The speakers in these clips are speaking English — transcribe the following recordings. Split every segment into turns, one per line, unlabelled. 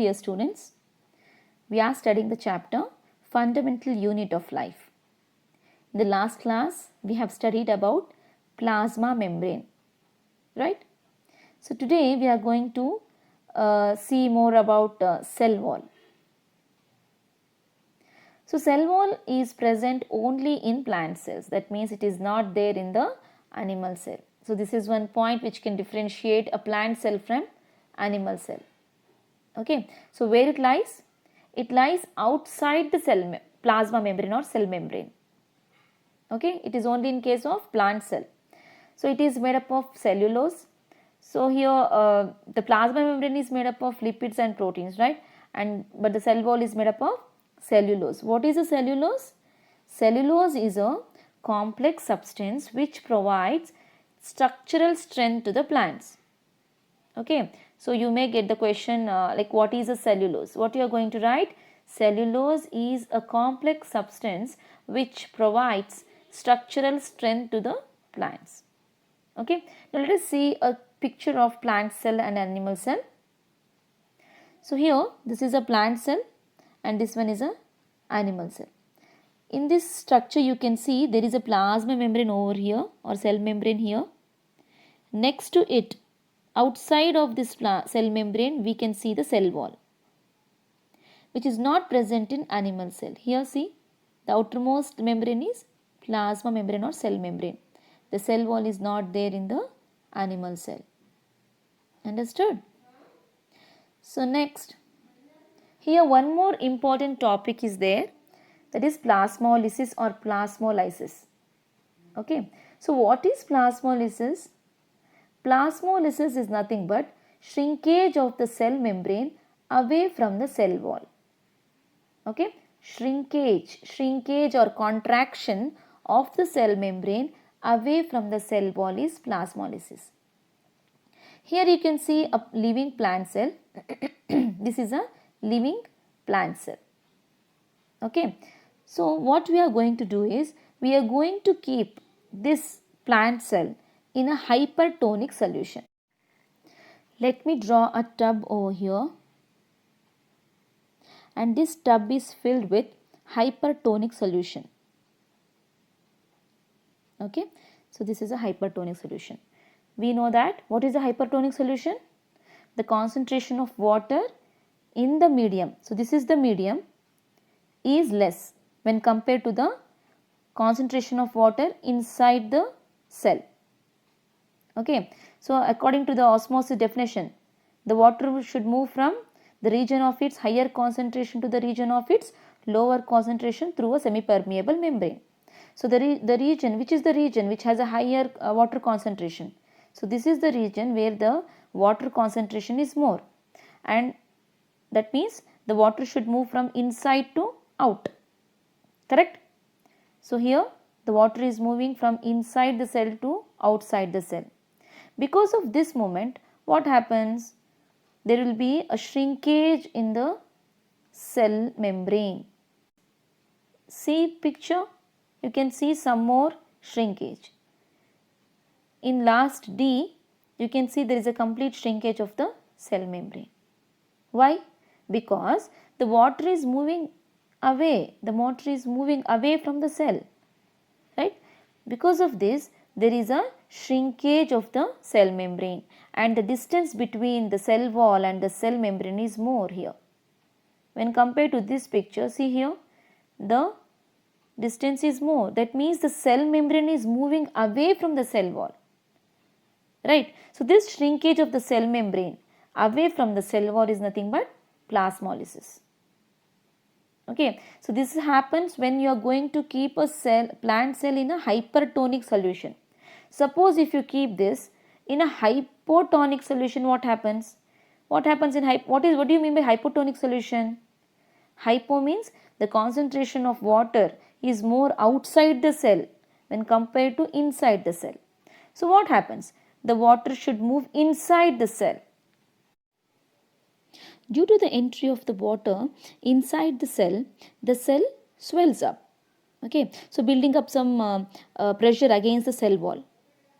dear students. We are studying the chapter Fundamental Unit of Life. In the last class, we have studied about plasma membrane, right? So today we are going to see more about cell wall. So cell wall is present only in plant cells. That means it is not there in the animal cell. So this is one point which can differentiate a plant cell from animal cell. Okay, so where it lies? It lies outside the cell plasma membrane or cell membrane. Okay, it is only in case of plant cell. So it is made up of cellulose. So here the plasma membrane is made up of lipids and proteins, right? But the cell wall is made up of cellulose. What is a cellulose? Cellulose is a complex substance which provides structural strength to the plants. Okay, so you may get the question like what is a cellulose? What you are going to write? Cellulose is a complex substance which provides structural strength to the plants. Okay, now let us see a picture of plant cell and animal cell. So here this is a plant cell and this one is a animal cell. In this structure you can see there is a plasma membrane over here or cell membrane here. Next to it, outside of this cell membrane, we can see the cell wall, which is not present in animal cell. Here see, the outermost membrane is plasma membrane or cell membrane. The cell wall is not there in the animal cell. Understood? So next, here one more important topic is there, that is plasmolysis or plasmolysis. Okay, so what is plasmolysis? Plasmolysis is nothing but shrinkage of the cell membrane away from the cell wall. Okay, shrinkage or contraction of the cell membrane away from the cell wall is plasmolysis. Here you can see a living plant cell. This is a living plant cell. Okay, so what we are going to do is we are going to keep this plant cell in a hypertonic solution. Let me draw a tub over here, and this tub is filled with hypertonic solution. Okay, so this is a hypertonic solution. We know that what is a hypertonic solution? The concentration of water in the medium, so this is the medium, is less when compared to the concentration of water inside the cell. Okay, so according to the osmosis definition, the water should move from the region of its higher concentration to the region of its lower concentration through a semi-permeable membrane. So the region, which is the region which has a higher water concentration? So this is the region where the water concentration is more, and that means the water should move from inside to out. Correct? So here the water is moving from inside the cell to outside the cell. Because of this movement, what happens? There will be a shrinkage in the cell membrane. See picture, you can see some more shrinkage. In last D, you can see there is a complete shrinkage of the cell membrane. Why? Because the water is moving away. The water is moving away from the cell. Right? Because of this, there is a shrinkage of the cell membrane, and the distance between the cell wall and the cell membrane is more here. When compared to this picture, see here, the distance is more. That means the cell membrane is moving away from the cell wall. Right? So this shrinkage of the cell membrane away from the cell wall is nothing but plasmolysis. Okay, so this happens when you are going to keep a plant cell in a hypertonic solution. Suppose if you keep this in a hypotonic solution, what happens? What happens in what do you mean by hypotonic solution? Hypo means the concentration of water is more outside the cell when compared to inside the cell. So what happens? The water should move inside the cell. Due to the entry of the water inside the cell swells up. Okay, so building up some pressure against the cell wall,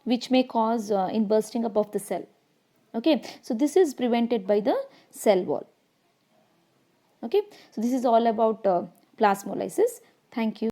which may cause in bursting up of the cell. Okay, so this is prevented by the cell wall. Okay, so this is all about plasmolysis. Thank you.